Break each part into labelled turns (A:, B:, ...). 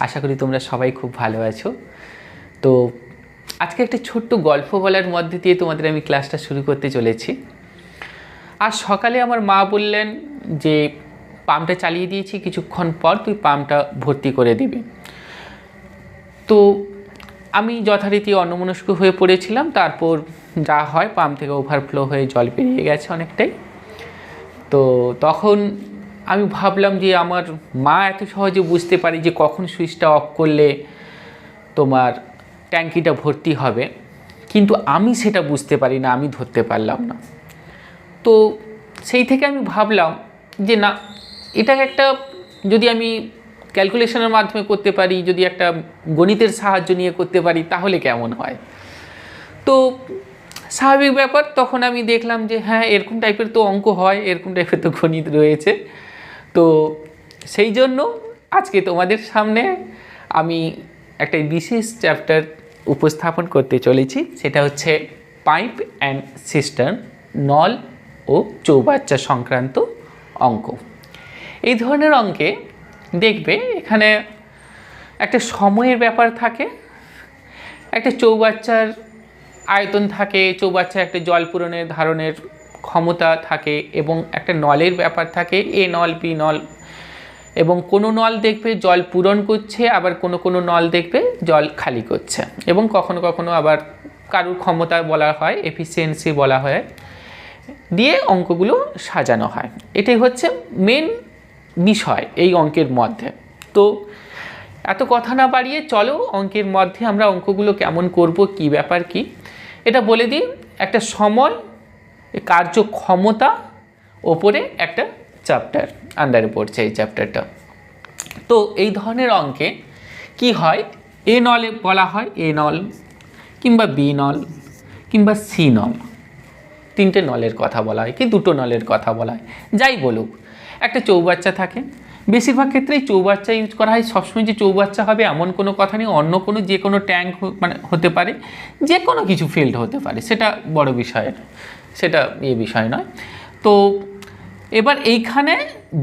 A: আশা করি তোমরা সবাই খুব ভালো আছো। তো আজকে একটা ছোট্ট গল্প বলার মধ্যে দিয়ে তোমাদের আমি ক্লাসটা শুরু করতে চলেছি। আজ সকালে আমার মা বললেন যে পাম্পটা চালিয়ে দিয়েছি, কিছুক্ষণ পর তুই পাম্পটা ভর্তি করে দিবি। তো আমি যথারীতি অন্যমনস্ক হয়ে পড়েছিলাম। তারপর যা হয়, পাম্প থেকে ওভারফ্লো হয়ে জল বেরিয়ে গেছে অনেকটাই। তো তখন আমি ভাবলাম যে আমার মা এত সহজে বুঝতে পারি যে কখন সুইচটা অফ করলে তোমার ট্যাঙ্কিটা ভর্তি হবে, কিন্তু আমি সেটা বুঝতে পারি না, আমি ধরতে পারলাম না। তো সেই থেকে আমি ভাবলাম যে না, এটাকে একটা যদি আমি ক্যালকুলেশনের মাধ্যমে করতে পারি, যদি একটা গণিতের সাহায্য নিয়ে করতে পারি তাহলে কেমন হয়। তো স্বাভাবিক ব্যাপার, তখন আমি দেখলাম যে হ্যাঁ, এরকম টাইপের তো অঙ্ক হয়, এরকম টাইপের তো গণিত রয়েছে। তো সেই জন্য আজকে তোমাদের সামনে আমি একটা বিশেষ চ্যাপ্টার উপস্থাপন করতে চলেছি, সেটা হচ্ছে পাইপ অ্যান্ড সিস্টার্ন, নল ও চৌবাচ্চা সংক্রান্ত অঙ্ক। এই ধরনের অঙ্কে দেখবে এখানে একটা সময়ের ব্যাপার থাকে, একটা চৌবাচ্চার আয়তন থাকে, চৌবাচ্চার একটা জল পূরণের ধারণের ক্ষমতা থাকে, এবং একটা নলের ব্যাপার থাকে, এ নল বি নল। এবং কোনো নল দেখবে জল পূরণ করছে, আবার কোনো নল দেখবে জল খালি করছে, এবং কখনো কখনো আবার কারুর ক্ষমতা বলা হয়, এফিসিয়েন্সি বলা হয়, দিয়ে অঙ্কগুলো সাজানো হয়। এটাই হচ্ছে মেন বিষয় এই অঙ্কের মধ্যে। তো এত কথা না বাড়িয়ে চলো অঙ্কের মধ্যে আমরা অঙ্কগুলো কেমন করব, কি ব্যাপার কি এটা বলে দিই। একটা সময়, কার্যক্ষমতা ওপরে একটা চ্যাপ্টার আন্ডারে পড়ছে এই চ্যাপ্টারটা। তো এই ধরনের অঙ্কে কি হয়, এ নলে বলা হয় এ নল, কিংবা বি নল, কিংবা সি নল। তিনটে নলের কথা বলা হয়, কি দুটো নলের কথা বলা হয়, যাই বলুক। একটা চৌবাচ্চা থাকে, বেশিরভাগ ক্ষেত্রেই চৌবাচ্চা ইউজ করা হয়। সবসময় যে চৌবাচ্চা হবে এমন কোনো কথা নেই, অন্য কোনো যে কোনো ট্যাঙ্ক মানে হতে পারে, যে কোনো কিছু ফিল্ড হতে পারে, সেটা বড় বিষয়, সেটা বিষয় নয়। তো এবার এইখানে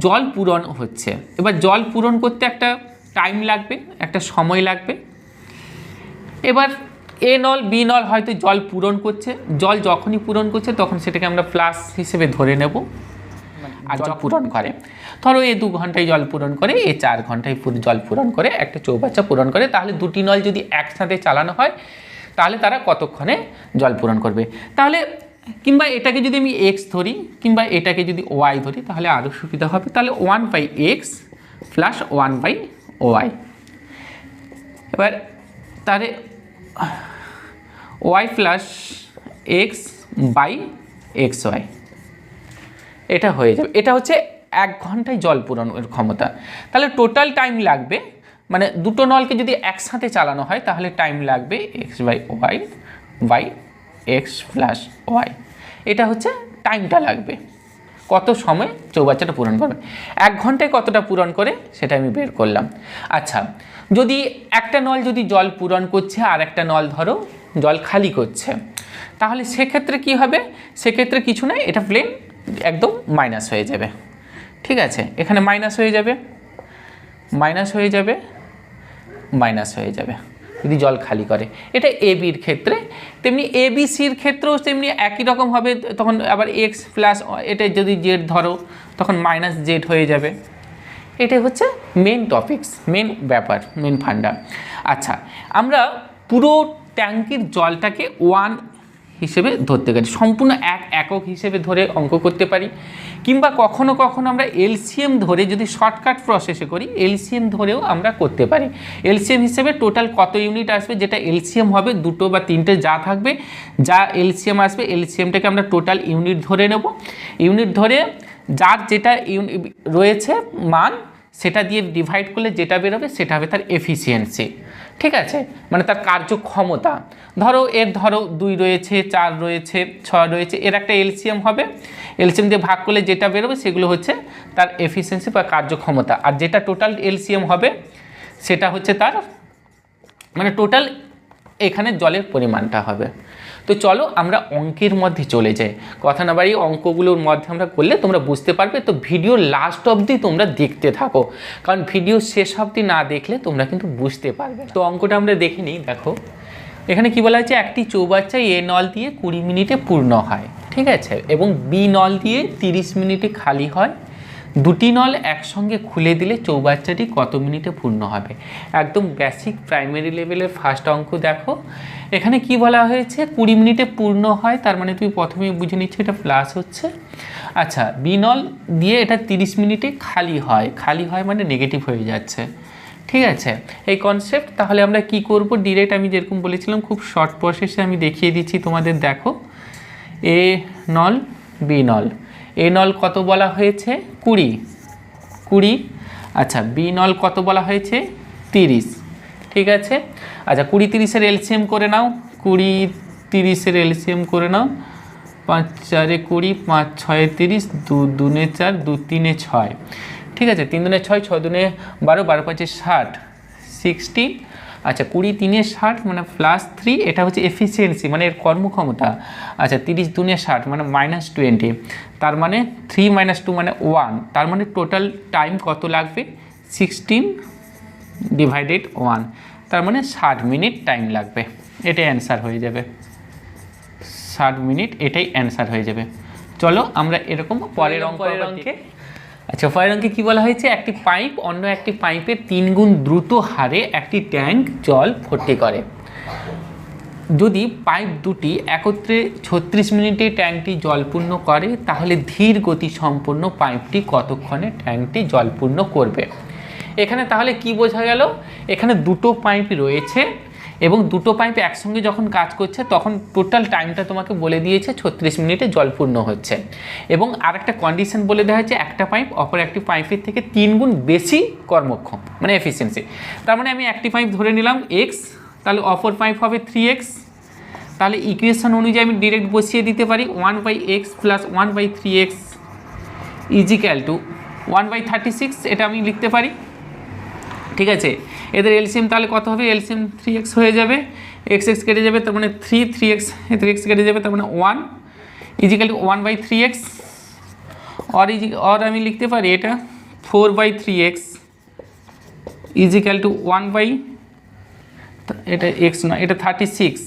A: জল পূরণ হচ্ছে। এবার জল পূরণ করতে একটা টাইম লাগবে, একটা সময় লাগবে। এবার এ নল বি নল হয়তো জল পূরণ করছে, জল যখনই পূরণ করছে তখন সেটাকে আমরা প্লাস হিসেবে ধরে নেব। আর জল পূরণ করে, ধরো এ 2 ঘন্টায় জল পূরণ করে, এ 4 ঘন্টায় জল পূরণ করে, একটা চৌবাচ্চা পূরণ করে। তাহলে দুটি নল যদি একসাথে চালানো হয় তাহলে তারা কতক্ষণে জল পূরণ করবে। তাহলে কিংবা এটাকে যদি আমি এক্স ধরি, কিংবা এটাকে যদি ওয়াই ধরি, তাহলে আরও সুবিধা হবে। তাহলে 1/x প্লাস 1/y। এবার তাহলে Y plus X by X Y, এটা হয়ে যাবে। এটা হচ্ছে 1 ঘন্টায় জল পূরণের ক্ষমতা। তাহলে টোটাল টাইম লাগবে, মানে দুটো নলকে যদি একসাথে চালানো হয় তাহলে টাইম লাগবে x/y by x plus Y. এটা হচ্ছে টাইমটা লাগবে, কত সময় চৌবাচ্চাটা পূরণ করবে। 1 ঘন্টায় কতটা পূরণ করে সেটা আমি বের করলাম। আচ্ছা, যদি একটা নল যদি জল পূরণ করছে আর একটা নল ধরো জল খালি করছে, তাহলে সেক্ষেত্রে কি হবে? সেক্ষেত্রে কিছু না, এটা প্লেন একদম মাইনাস হয়ে যাবে। ঠিক আছে, এখানে মাইনাস হয়ে যাবে, মাইনাস হয়ে যাবে, মাইনাস হয়ে যাবে যদি জল খালি করে। এটা এ বির ক্ষেত্রে। তেমনি এ বি সির ক্ষেত্রেও তেমনি একই রকম হবে। তখন আবার এক্স প্লাস, এটা যদি জেড ধরো তখন মাইনাস জেড হয়ে যাবে। এটাই হচ্ছে মেন টপিকস, মেন ব্যাপার, মেন ফান্ডা। আচ্ছা, আমরা পুরো ট্যাঙ্কির জলটাকে 1 হিসেবে ধরতে পারি, সম্পূর্ণ একক হিসেবে ধরে অঙ্ক করতে পারি, কিংবা কখনো কখনো আমরা এলসিএম ধরে, যদি শর্টকাট প্রসেসে করি এলসিএম ধরেও আমরা করতে পারি। এলসিএম হিসেবে টোটাল কত ইউনিট আসবে, যেটা এলসিএম হবে 2 বা 3টে যা থাকবে, যা এলসিএম আসবে এলসিএমটাকে আমরা টোটাল ইউনিট ধরে নেব। ইউনিট ধরে যার যেটা রয়েছে মান, সেটা দিয়ে ডিভাইড করলে যেটা বেরোবে সেটা হবে তার এফিসিয়েন্সি। ঠিক আছে, মানে তার কার্যক্ষমতা। ধরো 2 রয়েছে, 4 রয়েছে, 6 রয়েছে, এর একটা এলসিএম হবে। এলসিএম দিয়ে ভাগ করলে যেটা বেরোবে সেগুলো হচ্ছে তার এফিসিয়েন্সি বা কার্যক্ষমতা। আর যেটা টোটাল এলসিএম হবে সেটা হচ্ছে তার মানে টোটাল এখানে জলের পরিমাণটা হবে। তো চলো আমরা অঙ্কের মধ্যে চলে যাই, কথা না বাড়িয়ে অঙ্কগুলোর মধ্যে আমরা করলে তোমরা বুঝতে পারবে। তো ভিডিও লাস্ট অবধি তোমরা দেখতে থাকো, কারণ ভিডিও শেষ অবধি না দেখলে তোমরা কিন্তু বুঝতে পারবে না। তো অঙ্কটা আমরা দেখে নিই। দেখো এখানে কি বলা হয়েছে, একটি চৌবাচ্চা এ নল দিয়ে 20 মিনিটে পূর্ণ হয়, ঠিক আছে, এবং বি নল দিয়ে 30 মিনিটে খালি হয়। দুটি নল একসঙ্গে খুলে দিলে চৌবাচ্চাটি কত মিনিটে পূর্ণ হবে। একদম বেসিক প্রাইমারি লেভেলের ফার্স্ট অঙ্ক। দেখো এখানে কি বলা হয়েছে, 20 মিনিটে পূর্ণ হয়, তার মানে তুমি প্রথমেই বুঝে নিচ্ছ এটা প্লাস হচ্ছে। আচ্ছা, বি নল দিয়ে এটা 30 মিনিটে খালি হয়, খালি হয় মানে নেগেটিভ হয়ে যাচ্ছে, ঠিক আছে, এই কনসেপ্ট। তাহলে আমরা কি করব, ডিরেক্ট আমি যেরকম বলেছিলাম খুব শর্ট প্রসেসে আমি দেখিয়ে দিচ্ছি তোমাদের। দেখো এ নল বি নল, এ নল কত বলা হয়েছে 20, আচ্ছা বি নল কত বলা হয়েছে 30, ঠিক আছে। আচ্ছা 20 30-এর এলসিএম করে নাও, 20 30-এর এলসিএম করে নাও। 5 4 20, 5 6 30, 2 2 4, 2 3 6, ঠিক আছে, 3 2 6, 6 2 12, 12 5 60, 60। আচ্ছা 20 3 60 মানে +3, এটা হচ্ছে এফিসিয়েন্সি মানে এর কর্মক্ষমতা। আচ্ছা 30 2 60 মানে -20, তার মানে 3 - 2 মানে 1, তার মানে টোটাল টাইম কত লাগবে 16/1, তার মানে 60 মিনিট টাইম লাগবে। এটাই অ্যান্সার হয়ে যাবে, 60 মিনিট, এটাই অ্যান্সার হয়ে যাবে। চলো আমরা এরকম পরের অঙ্কে। আচ্ছা পরের অঙ্কে কী বলা হয়েছে, একটি পাইপ অন্য একটি পাইপের 3 গুণ দ্রুত হারে একটি ট্যাঙ্ক জল ভর্তি করে। যদি পাইপ দুটি একত্রে 36 মিনিটে ট্যাঙ্কটি জলপূর্ণ করে, তাহলে ধীর গতি সম্পন্ন পাইপটি কতক্ষণে ট্যাঙ্কটি জলপূর্ণ করবে। এখানে তাহলে কি বোঝা গেল, এখানে দুটো পাইপ রয়েছে এবং দুটো পাইপ একসঙ্গে যখন কাজ করছে তখন টোটাল টাইমটা তোমাকে বলে দিয়েছে 36 মিনিটে জলপূর্ণ হচ্ছে। এবং আরেকটা কন্ডিশন বলে দেওয়া হয়েছে, একটা পাইপ অপর একটি পাইপের থেকে 3 গুণ বেশি কর্মক্ষম মানে এফিসিয়েন্সি। তার মানে আমি একটি পাইপ ধরে নিলাম x, তাহলে অপর পাইপ হবে 3x। তাহলে ইকুয়েশন অনুযায়ী আমি ডিরেক্ট বসিয়ে দিতে পারি 1/x + 1/3x = 1/36, এটা আমি লিখতে পারি, ঠিক আছে। এদের এলসিএম তাহলে কত হবে, এলসিএম 3x হয়ে যাবে, x কেটে যাবে, তার মানে 3x, এদের x কেটে যাবে, তার মানে 1 = 1/3x। और আমি লিখতে পারি এটা 4/3x = 1/, এটা x না, এটা 36,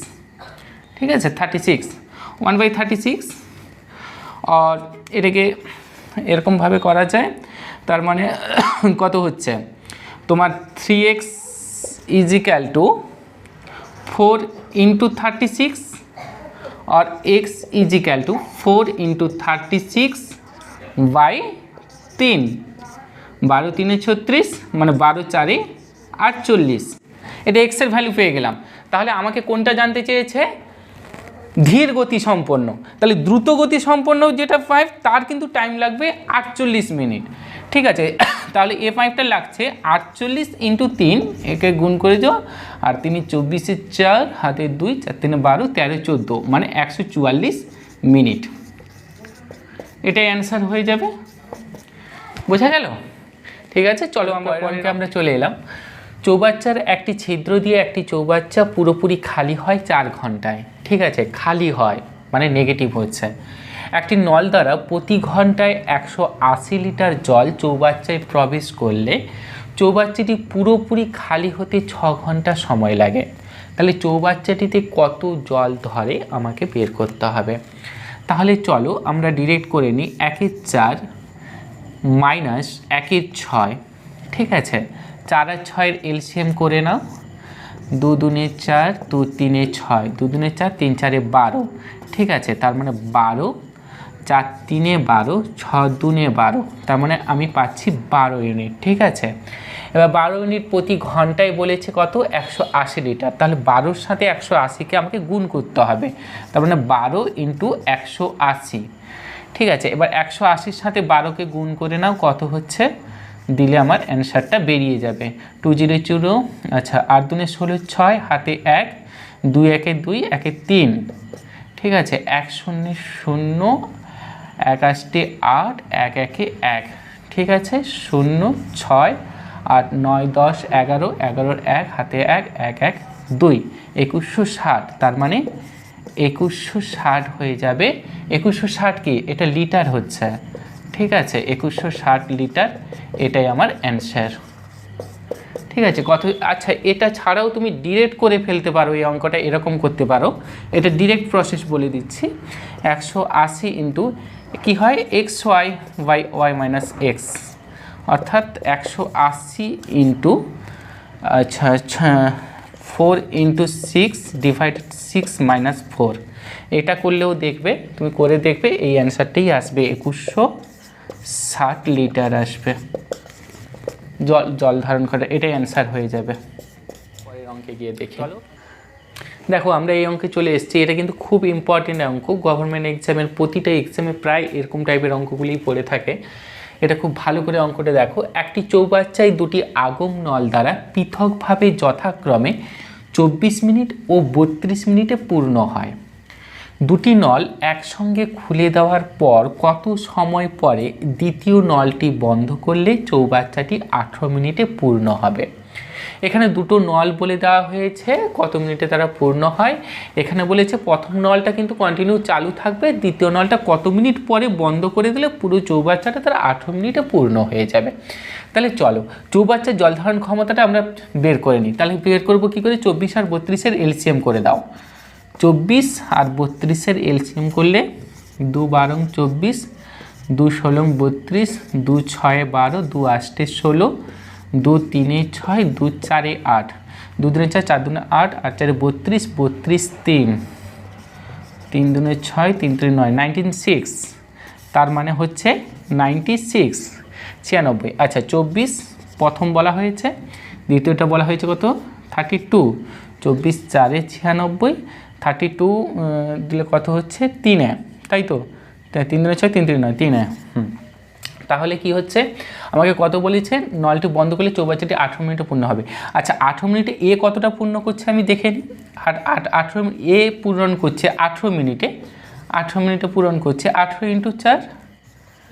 A: ঠিক আছে 36, 1/36। আর এটাকে এরকমভাবে করা যায়, তার মানে কত হচ্ছে তোমার 3x = 4 × 36 और x = 4 × 36/3, 12 3 36 মানে 12 4 48, এটা x এর ভ্যালু পেয়ে গেলাম। তাহলে আমাকে কোনটা জানতে চেয়েছে, ধীর গতি সম্পন্ন। তাহলে দ্রুত গতি সম্পন্ন যেটা পাইপ তার কিন্তু টাইম লাগবে 48 মিনিট, ঠিক আছে। তাহলে এ পাইপটা লাগছে 48 × 3, একে গুণ করে যাও, আর 3 24 4, হাতে 2, 4 3 12, 13 14 মানে 144 মিনিট, এটাই অ্যান্সার হয়ে যাবে। বোঝা গেল, ঠিক আছে। চলো আমরা চলে এলাম। চৌবাচ্চার একটি ছিদ্র দিয়ে একটি চৌবাচ্চা পুরোপুরি খালি হয় 4 ঘন্টায়, ঠিক আছে, খালি হয় মানে নেগেটিভ হচ্ছে। একটি নল দ্বারা প্রতি ঘন্টায় 180 লিটার জল চৌবাচ্চায় প্রবেশ করলে চৌবাচ্চাটি পুরোপুরি খালি হতে 6 ঘন্টা সময় লাগে। তাহলে চৌবাচ্চাটিতে কত জল ধরে আমাকে বের করতে হবে। তাহলে চলো আমরা ডিরেক্ট করে নিই, 1 × 4 - 1 × 6, ঠিক আছে। 4 আর 6 এর এলসিএম করে নাও, 2 2 4, 2 3 6, 2 2 4, 3 4 12, ঠিক আছে, তার মানে 12, 4 3 12, 6 2 12, তার মানে আমি পাচ্ছি 12 ইউনিট, ঠিক আছে। এবার 12 ইউনিট প্রতি ঘন্টায় বলেছে কত, 180 লিটার। তাহলে 12-র সাথে 180-কে আমাকে গুণ করতে হবে, তার মানে 12 × 180, ঠিক আছে। এবার 180-র সাথে 12-কে গুণ করে নাও, কত হচ্ছে, দিলে আমার অ্যান্সারটা বেরিয়ে যাবে 2 0 0। আচ্ছা 8 2 16 6, হাতে 1, 2 1 2, 1 3, ঠিক আছে, 1 0 0, 1 8 8, 1 1 1, ঠিক আছে, 0 6 8 9 10 11, 11 1, হাতে 1, 1 1 2, 2160, তার মানে 2160 হয়ে যাবে। 2160 কি, এটা লিটার হচ্ছে, ঠিক আছে, 2160 লিটার, এটাই আমার অ্যান্সার। ঠিক আছে, কত? আচ্ছা, এটা ছাড়াও তুমি ডিরেক্ট করে ফেলতে পারো এই অঙ্কটা, এরকম করতে পারো। এটা ডিরেক্ট প্রসেস বলে দিচ্ছি। 180 ইন্টু কী হয়, X Y by Y minus X, অর্থাৎ 180 ইন্টু আচ্ছা 4 ইন্টু 6 ডিভাইডেড 6 মাইনাস 4, এটা করলেও দেখবে, তুমি করে দেখবে এই অ্যান্সারটাই আসবে, 2160 লিটার আসবে জল ধারণ করে, এটাই অ্যান্সার হয়ে যাবে। পরের অঙ্কে গিয়ে দেখি। দেখো আমরা এই অঙ্কে চলে এসেছি, এটা কিন্তু খুব ইম্পর্টেন্ট অঙ্ক, গভর্নমেন্ট এক্সামের প্রতিটা এক্সামে প্রায় এরকম টাইপের অঙ্কগুলিই পড়ে থাকে। এটা খুব ভালো করে অঙ্কটা দেখো। একটি চৌবাচ্চায় দুটি আগম নল দ্বারা পৃথকভাবে যথাক্রমে 24 মিনিট ও 32 মিনিটে পূর্ণ হয়। দুটি নল একসঙ্গে খুলে দেওয়ার পর কত সময় পরে দ্বিতীয় নলটি বন্ধ করলে চৌবাচ্চাটি 18 মিনিটে পূর্ণ হবে। এখানে দুটো নল বলে দেওয়া হয়েছে, কত মিনিটে তারা পূর্ণ হয়। এখানে বলেছে প্রথম নলটা কিন্তু কন্টিনিউ চালু থাকবে, দ্বিতীয় নলটা কত মিনিট পরে বন্ধ করে দিলে পুরো চৌবাচ্চাটা তারা 18 মিনিটে পূর্ণ হয়ে যাবে। তাহলে চলো চৌবাচ্চার জল ধারণ ক্ষমতাটা আমরা বের করে নিই। তাহলে বের করবো কী করে, 24 আর 32-এর এলসিএম করে দাও। 24 আর 32-এর এলসিএম করলে 2 12 24, 2 16 32, 2 6 12, 2 8 16, 2 3 6, 2 4 8, 2 2 4, 4 2 8, 8 4 32, 32 3, 3 2 6, 3 3 9, 96, তার মানে হচ্ছে 96, 96। আচ্ছা 24 প্রথম বলা হয়েছে, দ্বিতীয়টা বলা হয়েছে কত, 32, 24 4 96, 32 দিলে কত হচ্ছে 3, তাই তো, 3 2 6, 3 3 9, 3। তাহলে কি হচ্ছে, আমাকে কত বলেছে, নলটি বন্ধ করলে চৌবাচ্চাটি 18 মিনিটে পূর্ণ হবে। আচ্ছা 18 মিনিটে এ কতটা পূর্ণ করছে আমি দেখে নিই। 18 এ পূরণ করছে 18 মিনিটে, 18 মিনিটে পূরণ করছে 18 ইন্টু 4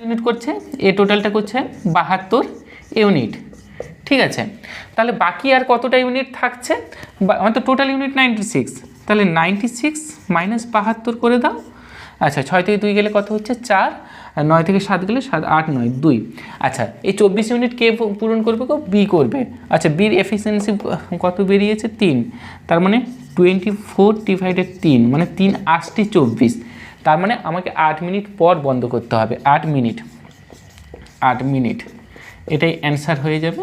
A: ইউনিট করছে, এ টোটালটা করছে 72 ইউনিট। ঠিক আছে, তাহলে বাকি আর কতটা ইউনিট থাকছে, আমার তো টোটাল ইউনিট 96, তাহলে 96 মাইনাস 72 করে দাও। আচ্ছা 6 থেকে 2 গেলে কত হচ্ছে 4, আর 9 থেকে 7 গেলে 7 8 9 2। আচ্ছা এই 24 ইউনিট কে পূরণ করবে, বি করবে। আচ্ছা বির এফিসিয়েন্সি কত বেরিয়েছে 3, তার মানে 24 ডিভাইডেড 3 মানে 3 8 24, তার মানে আমাকে 8 মিনিট পর বন্ধ করতে হবে, 8 মিনিট, এটাই অ্যান্সার হয়ে যাবে।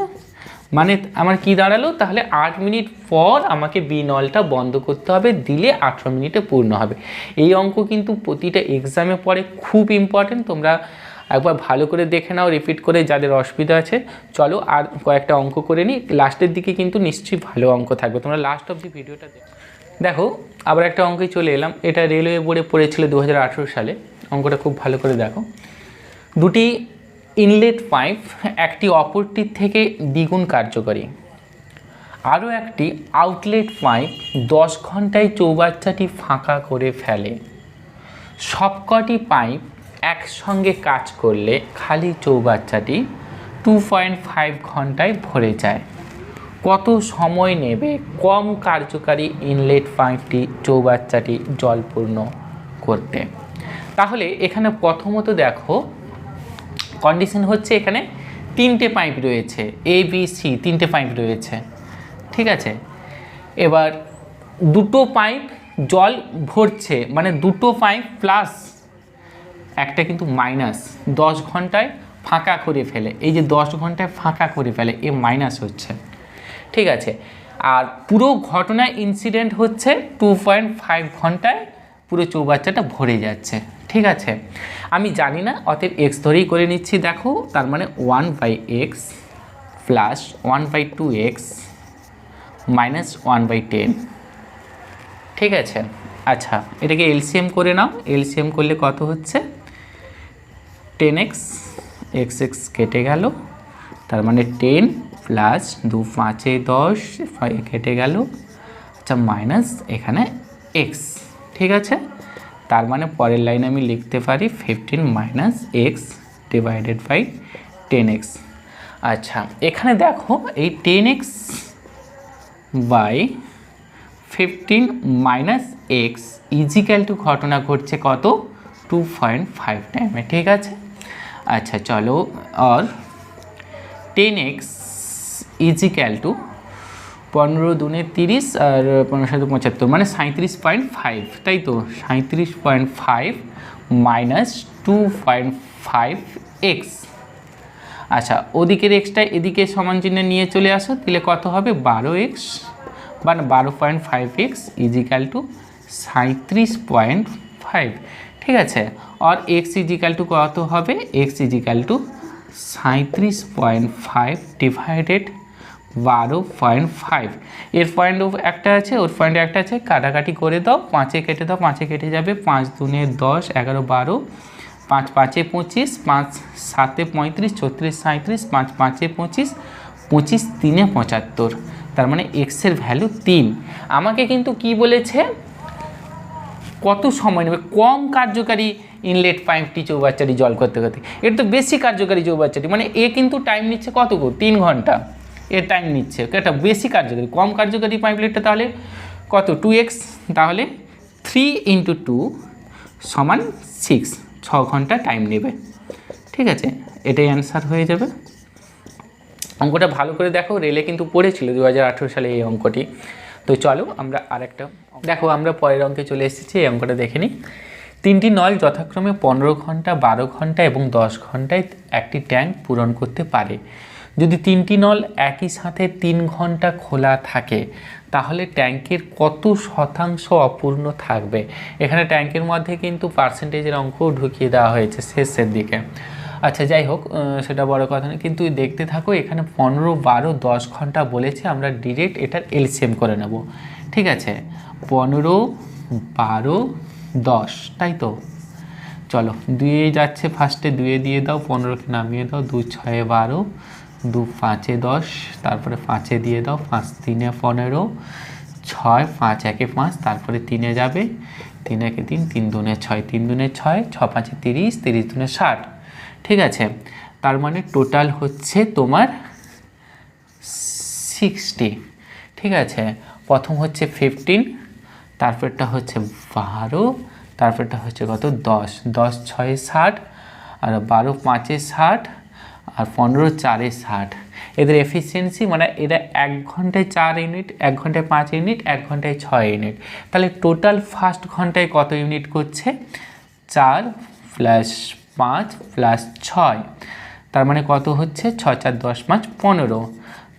A: মানে আমার কি দাঁড়ালো, তাহলে 8 মিনিট পর আমাকে বি নলটা বন্ধ করতে হবে, দিলে 18 মিনিটে পূর্ণ হবে। এই অঙ্ক কিন্তু প্রতিটা এক্সামে পড়ে, খুব ইম্পর্টেন্ট, তোমরা একবার ভালো করে দেখে নাও, রিপিট করে, যাদের অসুবিধা আছে। চলো আর কয়েকটা অঙ্ক করে নিই, লাস্টের দিকে কিন্তু নিশ্চয়ই ভালো অঙ্ক থাকবে, তোমরা লাস্ট অব দি ভিডিওটা দেখো। আবার একটা অঙ্কে চলে এলাম, এটা রেলওয়ে বোর্ডে পড়েছিল 2018 সালে, অঙ্কটা খুব ভালো করে দেখো। দুটি ইনলেট পাইপ একটি অপরটির থেকে দ্বিগুণ কার্যকরী, আরও একটি আউটলেট পাইপ 10 ঘন্টায় চৌবাচ্চাটি ফাঁকা করে ফেলে। সবকটি পাইপ একসঙ্গে কাজ করলে খালি চৌবাচ্চাটি 2.5 ঘন্টায় ভরে যায়। কত সময় নেবে কম কার্যকারী ইনলেট পাইপটি চৌবাচ্চাটি জলপূর্ণ করতে? তাহলে এখানে প্রথমত দেখো কন্ডিশন হচ্ছে, এখানে 3টে পাইপ রয়েছে, এ বি সি 3টে পাইপ রয়েছে, ঠিক আছে। এবার দুটো পাইপ জল ভরছে, মানে দুটো পাইপ প্লাস একটা কিন্তু মাইনাস, 10 ঘন্টায় ফাঁকা করে ফেলে, এই যে 10 ঘন্টায় ফাঁকা করে ফেলে, এ মাইনাস হচ্ছে, ঠিক আছে। আর পুরো ঘটনায় ইনসিডেন্ট হচ্ছে 2.5 ঘন্টায় পুরো চৌবাচ্চাটা ভরে যাচ্ছে, ঠিক আছে। আমি জানি না, অতএব এক্স ধরেই করে নিচ্ছি। দেখো তার মানে 1/x প্লাস 1/2x মাইনাস 1/10, ঠিক আছে। আচ্ছা এটাকে এলসিএম করে নাও, এলসিএম করলে কত হচ্ছে 10x, x কেটে গেল, তার মানে 10 প্লাস 2 5 10 কেটে গেল, আচ্ছা মাইনাস এখানে x, ঠিক আছে। তার মানে পরের লাইনে আমি লিখতে পারি 15 minus x divided by 10x। আচ্ছা এখানে দেখো এই 10x by 15 minus X equal to ঘটনা ঘটছে কত 2.5 টাইমে, ঠিক আছে। আচ্ছা চলো, আর 10x ইজিক্যাল টু 15 দুনে 30 আর 15 সাথে 75 মানে 37.5, তাই তো 37.5 মাইনাস 2.5x। আচ্ছা ওদিকের এক্সটা এদিকে সমান চিহ্নে নিয়ে চলে আসো, তাহলে কত হবে 12x মানে 12.5x ইজিক্যাল টু 37.5, ঠিক আছে। আর এক্স ইজিক্যাল টু কত হবে, এক্স ইজিক্যাল টু 37.5 ডিভাইডেড 12.5। এর পয়েন্ট একটা আছে, ওর পয়েন্ট একটা আছে, কাটাকাটি করে দাও, 5-এ কেটে দাও, 5-এ কেটে যাবে, 5 দুনে 10, 11 12, 5 5-এ 25, 5 7-এ 35, 36 37, 5 5-এ 25, 25 3-এ 75, তার মানে এক্সের ভ্যালু 3। আমাকে কিন্তু কি বলেছে, কত সময় নেবে কম কার্যকারী ইনলেট পাইপটি চৌবাচ্চাটি জল করতে করতে, এটা তো বেশি কার্যকারী চৌবাচ্চাটি, মানে এ কিন্তু টাইম নিচ্ছে কত 3 ঘন্টা এর টাইম নিচ্ছে, এটা বেশি কার্যকারী। কম কার্যকারী পাইপলেটটা তাহলে কত 2x, তাহলে 3 × 2 সমান 6, 6 ঘন্টা টাইম নেবে, ঠিক আছে। এটাই অ্যান্সার হয়ে যাবে। অঙ্কটা ভালো করে দেখো, রেলে কিন্তু পড়েছিল 2018 সালে এই অঙ্কটি। তো চলো আমরা আরেকটা দেখো, আমরা পরের অঙ্কে চলে এসেছি, এই অঙ্কটা দেখে নিই। 3টি নল যথাক্রমে 15 ঘন্টা, 12 ঘন্টা এবং 10 ঘন্টায় একটি ট্যাঙ্ক পূরণ করতে পারে। যদি 3টি নল একই সাথে 3 ঘন্টা খোলা থাকে তাহলে ট্যাঙ্কের কত শতাংশ অপূর্ণ থাকবে। এখানে ট্যাঙ্কের মধ্যে কিন্তু পার্সেন্টেজের অঙ্কও ঢুকিয়ে দেওয়া হয়েছে শেষের দিকে। আচ্ছা যাই হোক, সেটা বড় কথা না, কিন্তু দেখতে থাকো। এখানে 15 12 10 ঘন্টা বলেছে, আমরা ডিরেক্ট এটার এলসিএম করে নেব, ঠিক আছে। 15 12 10, তাই তো। চলো 2 যাচ্ছে, ফার্স্টে 2 দিয়ে দাও, 15কে নামিয়ে দাও, 2 6 12, 2 5 10, তারপরে 5 দিয়ে দাও, 5 3 15, 6 5 1 5, তারপরে 3 যাবে, 3 1 3, 3 2 6, 3 2 6, 6 5 30, 30 2 60, ঠিক আছে। তার মানে টোটাল হচ্ছে তোমার 60, ঠিক আছে। প্রথম হচ্ছে 15, তারপরটা হচ্ছে 12, তারপরটা হচ্ছে কত 10, 10 6 60, আর 12 5 60, আর 15 4 60। এদের এফিসিয়েন্সি মানে এরা 1 ঘন্টায় 4 ইউনিট, 1 ঘন্টায় 5 ইউনিট, 1 ঘন্টায় 6 ইউনিট। তাহলে টোটাল ফার্স্ট ঘন্টায় কত ইউনিট করছে, 4 + 5 + 6, তার মানে কত হচ্ছে 6 4 10 5 15,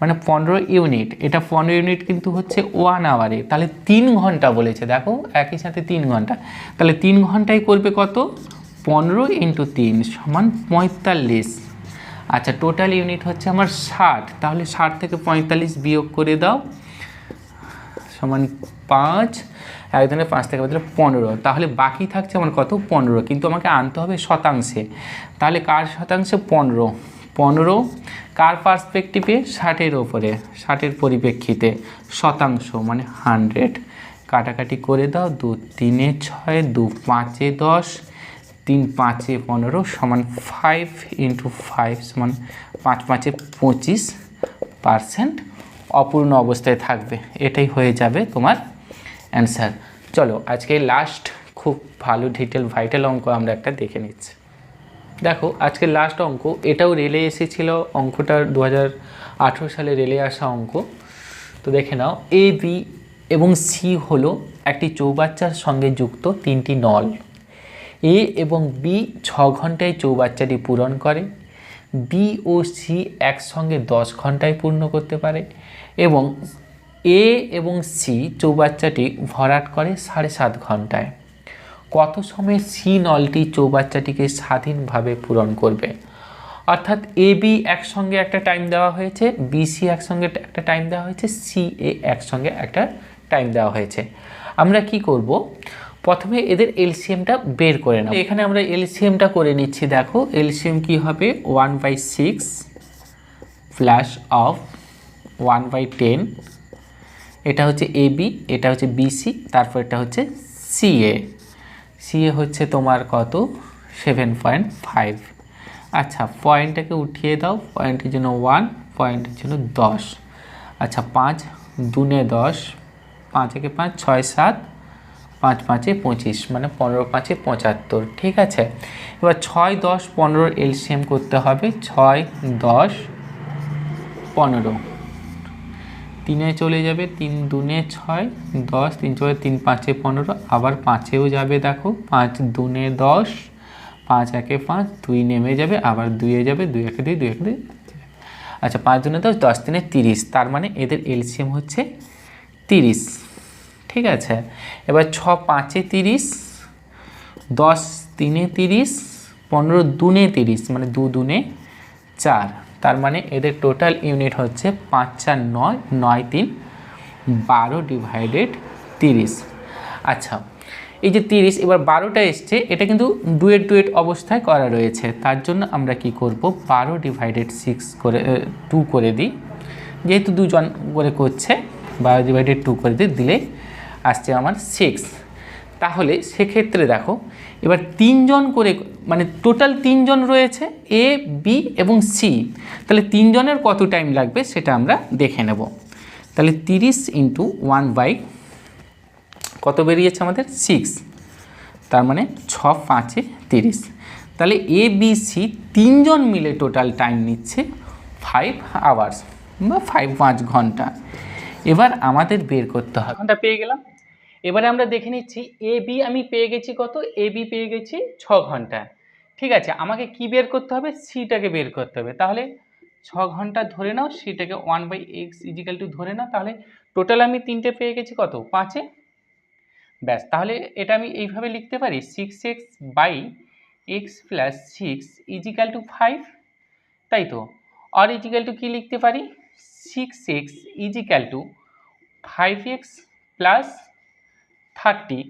A: মানে 15 ইউনিট। এটা 15 ইউনিট কিন্তু হচ্ছে 1 আওয়ারে, তাহলে 3 ঘন্টা বলেছে, দেখো একই সাথে 3 ঘন্টা, তাহলে 3 ঘন্টায় করবে কত 15 × 3 সমান 45। আচ্ছা টোটাল ইউনিট হচ্ছে আমার 60, তাহলে 60 থেকে 45 বিয়োগ করে দাও, সমান 5, একজনের 5 থেকে বদলে 15, তাহলে বাকি থাকছে আমার কত 15, কিন্তু আমাকে আনতে হবে শতাংশে। তাহলে কার শতাংশে 15, 15 কার পার্সপেক্টিভে 60-এর ওপরে, 60-এর পরিপ্রেক্ষিতে শতাংশ মানে 100, কাটাকাটি করে দাও, 2 3 6, 2 5 10, 3 5 15 সমান 5 × 5 সমান 5 5 25% অপূর্ণ অবস্থায় থাকবে। এটাই হয়ে যাবে তোমার অ্যান্সার। চলো আজকে লাস্ট খুব ভালো ডিটেল ভাইটাল অঙ্ক আমরা একটা দেখে নিচ্ছি। দেখো আজকে লাস্ট অঙ্ক, এটাও রেলে এসেছিল, অঙ্কটা 2018 সালে রেলে আসা অঙ্ক। তো দেখে নাও, এ বি এবং সি হলো একটি চৌবাচ্চার সঙ্গে যুক্ত 3টি নল। এ এবং বি 6 ঘন্টায় চৌবাচ্চাটি পূরণ করে, বি ও সি একসঙ্গে 10 ঘন্টায় পূর্ণ করতে পারে, এবং এ এবং সি চৌবাচ্চাটি ভরাট করে 7.5 ঘন্টায়। কত সময়ে সি নলটি চৌবাচ্চাটিকে স্বাধীনভাবে পূরণ করবে। অর্থাৎ এ বি একসঙ্গে একটা টাইম দেওয়া হয়েছে, বি সি একসঙ্গে একটা টাইম দেওয়া হয়েছে, সি এ একসঙ্গে একটা টাইম দেওয়া হয়েছে। আমরা কি করব, প্রথমে এদের এলসিএমটা বের করে নেব। এখানে আমরা এলসিএমটা করে নিচ্ছি। দেখো এলসিএম কি হবে, 1/6 প্লাস অফ 1/10, এটা হচ্ছে এ বি, এটা হচ্ছে বিসি, তারপর এটা হচ্ছে সিএ। সিএ হচ্ছে তোমার কত 7.5। আচ্ছা পয়েন্টটাকে উঠিয়ে দাও, পয়েন্টের জন্য 1, পয়েন্টের জন্য 10। আচ্ছা 5 2 10, 5 1 5 6 7, 5 5 25 মানে 15 5 75, ঠিক আছে। এবার 6 10 15 এলসিএম করতে হবে। 6 10 15, 3-এ চলে যাবে, 3 2-এ 6 10, 3 4 3 5 15, আবার 5-এও যাবে, দেখো 5 2-এ 10, 5 1-এ 5, 2 নেমে যাবে, আবার 2-এ যাবে, 2 1-এ 2, 2 1-এ 2। আচ্ছা 5 2-এ 10, 10 3-এ 30, তার মানে এদের এলসিএম হচ্ছে 30, ঠিক আছে। এবার 6 5-এ 30, 10 3-এ 30, 15 2-এ 30, মানে 2 2-এ 4, তার মানে এদের টোটাল ইউনিট হচ্ছে 5 4 9, 9 3 12 ডিভাইডেড 30। আচ্ছা এই যে 30, এবার 12টা এসছে, এটা কিন্তু ডুয়েট ডুয়েট অবস্থায় করা রয়েছে, তার জন্য আমরা কি করব, 12 ডিভাইডেড 6 করে 2 করে দিই, যেহেতু দুজন করে করছে 12 ডিভাইডেড 2 করে দিলে আসছে আমার 6। তাহলে সেক্ষেত্রে দেখো এবার 3 জন করে, মানে টোটাল 3 জন রয়েছে, এ বি এবং সি, তাহলে 3 জনের কত টাইম লাগবে সেটা আমরা দেখে নেব। তাহলে 30 × 1 কত বেরিয়েছে আমাদের 6, তার মানে 6 5-এ 30, তাহলে এ বি সি 3 জন মিলে টোটাল টাইম নিচ্ছে 5 আওয়ার্স বা 5 ঘন্টা। এবার আমাদের বের করতে হবে, ঘন্টা পেয়ে গেলাম। এবারে আমরা দেখে নিচ্ছি এ বি আমি পেয়ে গেছি কত, এ বি পেয়ে গেছি 6 ঘন্টা, ঠিক আছে। আমাকে কি বের করতে হবে, সিটাকে বের করতে হবে। তাহলে 6 ঘন্টা ধরে নাও, সিটাকে 1/x = ধরে নাও, তাহলে টোটাল আমি 3টে পেয়ে গেছি কত, 5-এ। ব্যাস, তাহলে এটা আমি এইভাবে লিখতে পারি 6x/x + 6 = 5, তাই তো। আর কি লিখতে পারি, 6x = 5x + 30,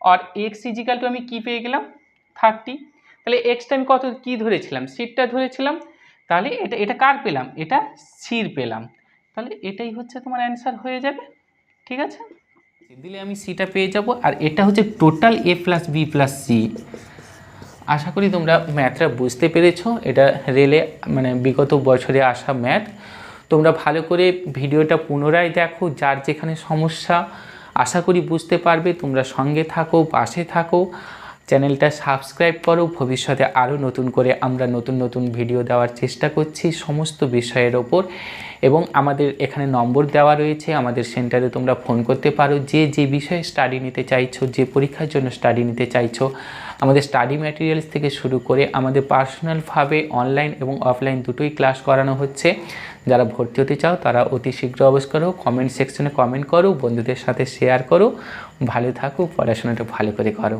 A: আর x = আমি কি পেয়ে গেলাম 30, তাহলে এক্সটা আমি কত কি ধরেছিলাম, সিটটা ধরেছিলাম, তাহলে এটা কার পেলাম, এটা সির পেলাম, তাহলে এটাই হচ্ছে তোমার অ্যান্সার হয়ে যাবে, ঠিক আছে। দিলে আমি সিটা পেয়ে যাব, আর এটা হচ্ছে টোটাল a + b + c। আশা করি তোমরা ম্যাথটা বুঝতে পেরেছো, এটা রেলে মানে বিগত বছরে আসা ম্যাথ। তোমরা ভালো করে ভিডিওটা পুনরায় দেখো, যার যেখানে সমস্যা আশা করি বুঝতে পারবে। তোমরা সঙ্গে থাকো, পাশে থাকো, চ্যানেলটা সাবস্ক্রাইব করো। ভবিষ্যতে আরও নতুন করে আমরা নতুন নতুন ভিডিও দেওয়ার চেষ্টা করছি সমস্ত বিষয়ের ওপর, এবং আমাদের এখানে নম্বর দেওয়া রয়েছে, আমাদের সেন্টারে তোমরা ফোন করতে পারো। যে বিষয়ে স্টাডি নিতে চাইছো, যে পরীক্ষার জন্য স্টাডি নিতে চাইছো, আমাদের স্টাডি ম্যাটেরিয়ালস থেকে শুরু করে আমাদের পার্সোনালভাবে অনলাইন এবং অফলাইন দুটোই ক্লাস করানো হচ্ছে। যারা ভর্তি হতে চাও তারা অতি শীঘ্র অবশ্য করো, কমেন্ট সেকশনে কমেন্ট করো, বন্ধুদের সাথে শেয়ার করো। ভালো থাকো, পড়াশোনাটা ভালো করে করো।